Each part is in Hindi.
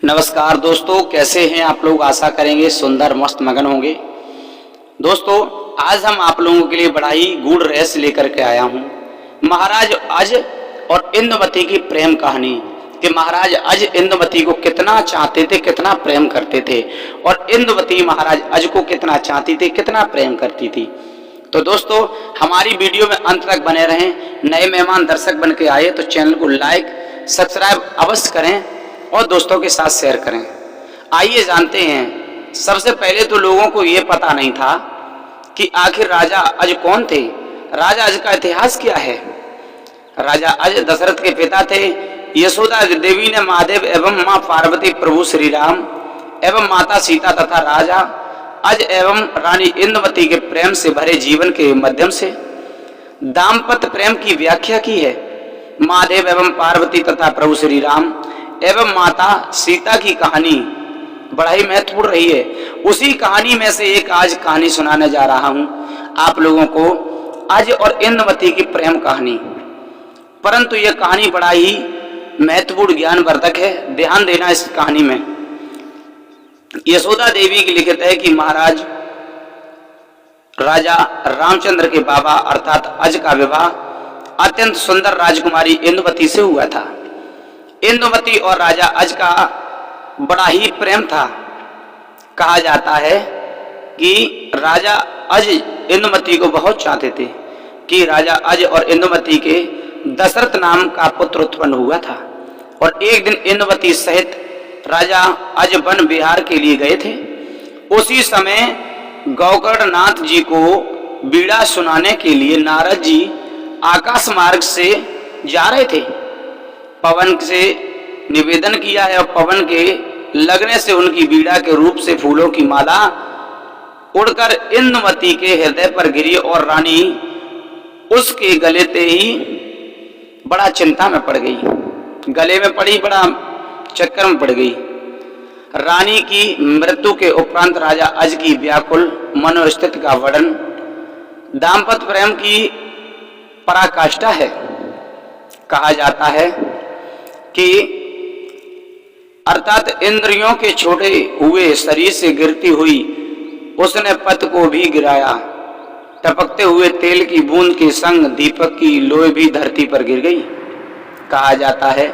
नमस्कार दोस्तों, कैसे हैं आप लोग। आशा करेंगे सुंदर मस्त मगन होंगे। दोस्तों, आज हम आप लोगों के लिए बड़ा ही गूढ़ रहस्य लेकर के आया हूं। महाराज अज और इंद्रवती की प्रेम कहानी कि महाराज अज इंद्रवती को कितना चाहते थे, कितना प्रेम करते थे, और इंद्रवती महाराज अज को कितना चाहती थी, कितना प्रेम करती थी। तो दोस्तों, हमारी वीडियो में अंत तक बने रहें। नए मेहमान दर्शक बन के आए तो चैनल को लाइक सब्सक्राइब अवश्य करें और दोस्तों के साथ शेयर करें। आइए जानते हैं। सबसे पहले तो लोगों को ये पता नहीं था कि आखिर राजा अज कौन थे, राजा अज का इतिहास क्या है। राजा अज दशरथ के पिता थे। यशोदा देवी ने महादेव एवं मां पार्वती, प्रभु श्री राम एवं माता सीता तथा राजा अज एवं रानी इंद्रवती के प्रेम से भरे जीवन के माध्यम से दाम्पत्य प्रेम की व्याख्या की है। महादेव एवं पार्वती तथा प्रभु श्री राम एवं माता सीता की कहानी बड़ा ही महत्वपूर्ण रही है। उसी कहानी में से एक आज कहानी सुनाने जा रहा हूं आप लोगों को, अज और इंद्रवती की प्रेम कहानी। परंतु यह कहानी बड़ा ही महत्वपूर्ण ज्ञानवर्धक है, ध्यान देना इस कहानी में। यशोदा देवी की लिखित है कि महाराज राजा रामचंद्र के बाबा अर्थात अज का विवाह अत्यंत सुंदर राजकुमारी इंद्रवती से हुआ था। इंद्रवती और राजा अज का बड़ा ही प्रेम था। कहा जाता है कि राजा अज इंद्रवती को बहुत चाहते थे कि राजा अज और इंद्रवती के दशरथ नाम का पुत्र उत्पन्न हुआ था। और एक दिन इंद्रवती सहित राजा अज वन विहार के लिए गए थे। उसी समय गौकर्णनाथ जी को बीड़ा सुनाने के लिए नारद जी आकाश मार्ग से जा रहे थे। पवन से निवेदन किया है और पवन के लगने से उनकी बीड़ा के रूप से फूलों की माला उड़कर इंद्रवती के हृदय पर गिरी और रानी उसके गले ते ही बड़ा चिंता में पड़ गई, गले में पड़ी, बड़ा चक्कर में पड़ गई। रानी की मृत्यु के उपरांत राजा अज की व्याकुल मनोस्थिति का वर्णन दाम्पत्य प्रेम की पराकाष्ठा है। कहा जाता है कि अर्थात इंद्रियों के छोड़े हुए शरीर से गिरती हुई उसने पति को भी गिराया। टपकते हुए तेल की बूंद के संग दीपक की लोई भी धरती पर गिर गई। कहा जाता है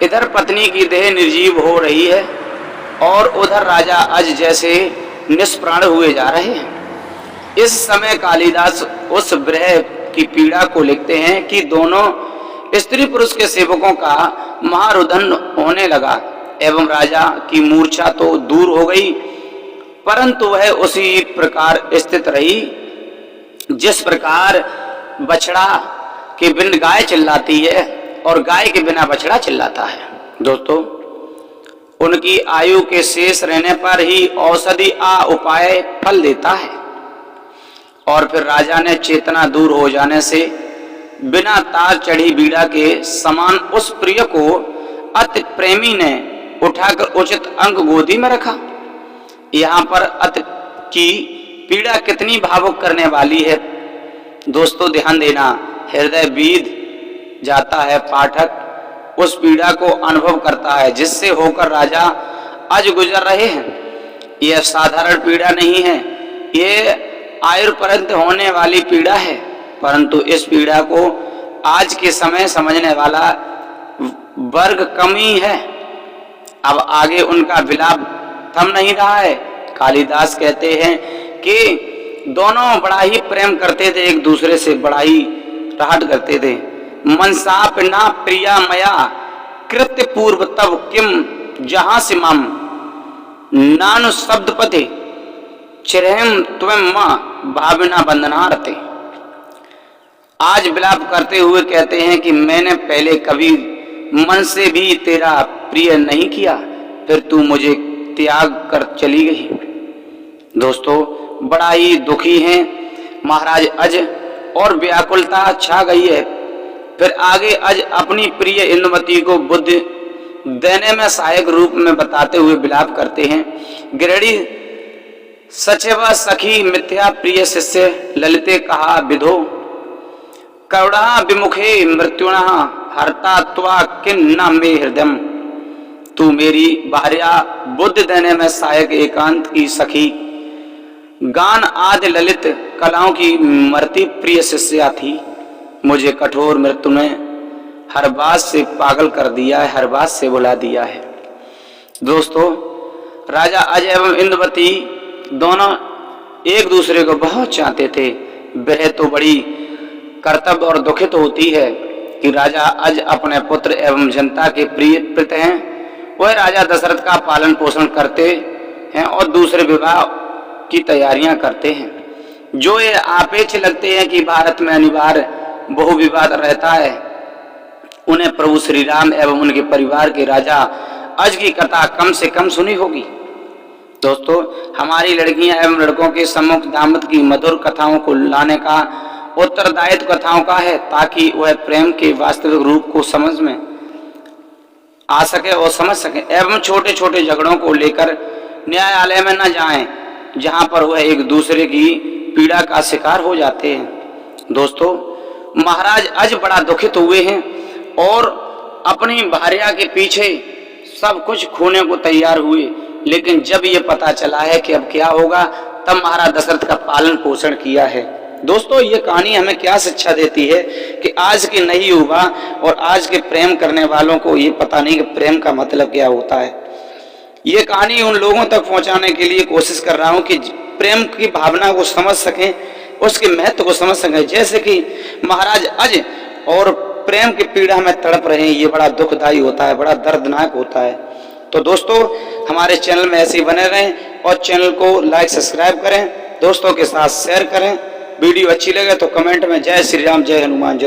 इधर पत्नी की देह निर्जीव हो रही है और उधर राजा अज जैसे निष्प्राण हुए जा रहे हैं। इस समय कालिदास उस विरह की पीड़ा को लिखते हैं कि दोनों स्त्री पुरुष के सेवकों का महारुदन होने लगा एवं राजा की मूर्छा तो दूर हो गई, परंतु वह उसी प्रकार स्थित रही जिस प्रकार बछड़ा के बिन गाय चिल्लाती है और गाय के बिना बछड़ा चिल्लाता है। दोस्तों, उनकी आयु के शेष रहने पर ही औषधि उपाय फल देता है। और फिर राजा ने चेतना दूर हो जाने से बिना तार चढ़ी बीड़ा के समान उस प्रिय को अति प्रेमी ने उठाकर उचित अंग गोदी में रखा। यहाँ पर अति की पीड़ा कितनी भावुक करने वाली है दोस्तों, ध्यान देना। हृदय बीध जाता है, पाठक उस पीड़ा को अनुभव करता है जिससे होकर राजा अज गुजर रहे हैं। यह साधारण पीड़ा नहीं है, ये आयुर्पर्यंत होने वाली पीड़ा है। परंतु इस पीड़ा को आज के समय समझने वाला वर्ग कम ही है। अब आगे उनका विलाप थम नहीं रहा है। कालिदास कहते हैं कि दोनों बड़ा ही प्रेम करते थे, एक दूसरे से बड़ा ही राहट करते थे। मनसाप ना प्रिया मया कृत्य पूर्व तब किम जहां से मम नानु शब्द पते चिरहम त्वम मां भावना बंधना रते। आज विलाप करते हुए कहते हैं कि मैंने पहले कभी मन से भी तेरा प्रिय नहीं किया, फिर तू मुझे त्याग कर चली गई। दोस्तों, बड़ा ही दुखी हैं महाराज अज और व्याकुलता छा गई है। फिर आगे अज अपनी प्रिय इंद्रवती को बुद्धि देने में सहायक रूप में बताते हुए विलाप करते हैं। गिरड़ी सचेव सखी मिथ्या प्रिय शिष्य ललिते कहा विधो करुणा विमुखे मृत्युणा हरता त्वा किन न मे हृदय तू मेरी भार्या बुद्ध देने में सहायक एकांत की सखी, गान आदि ललित कलाओं की मरती प्रिय शिष्या थी। मुझे कठोर मृत्यु ने हर बात से पागल कर दिया है, हर बात से भुला दिया है। दोस्तों, राजा अज एवं इंद्रवती दोनों एक दूसरे को बहुत चाहते थे। वह तो बड़ी कर्तव्य और दुखित होती है कि राजा अज अपने पुत्र एवं जनता के प्रिय प्रीत हैं। वह राजा दशरथ का पालन पोषण करते हैं और दूसरे विवाह की तैयारियां करते हैं। जो ये आपेक्ष लगते हैं कि भारत में अनिवार्य बहुविवाद रहता है, उन्हें प्रभु श्री राम एवं उनके परिवार के राजा अज की कथा कम से कम सुनी होगी। दोस्तों, हमारी लड़कियां एवं लड़कों के सम्मुख दाम्पत्य की मधुर कथाओं को लाने का उत्तरदायित्व कथाओं का है, ताकि वह प्रेम के वास्तविक रूप को समझ में आ सके और समझ सके एवं छोटे छोटे झगड़ों को लेकर न्यायालय में न जाएं, जहां पर वह एक दूसरे की पीड़ा का शिकार हो जाते हैं। दोस्तों, महाराज अज बड़ा दुखित हुए हैं और अपनी भार्या के पीछे सब कुछ खोने को तैयार हुए, लेकिन जब ये पता चला है कि अब क्या होगा, तब महाराज दशरथ का पालन पोषण किया है। दोस्तों, ये कहानी हमें क्या शिक्षा देती है कि आज के नई युवा और आज के प्रेम करने वालों को ये पता नहीं कि प्रेम का मतलब क्या होता है। ये कहानी उन लोगों तक पहुंचाने के लिए कोशिश कर रहा हूं कि प्रेम की भावना को समझ सकें, उसके महत्व को समझ सकें। जैसे कि महाराज अज और प्रेम की पीड़ा में तड़प रहे हैं, ये बड़ा दुखदायी होता है, बड़ा दर्दनाक होता है। तो दोस्तों, हमारे चैनल में ऐसे ही बने रहें और चैनल को लाइक सब्सक्राइब करें, दोस्तों के साथ शेयर करें। वीडियो अच्छी लगे तो कमेंट में जय श्री राम जय हनुमान जय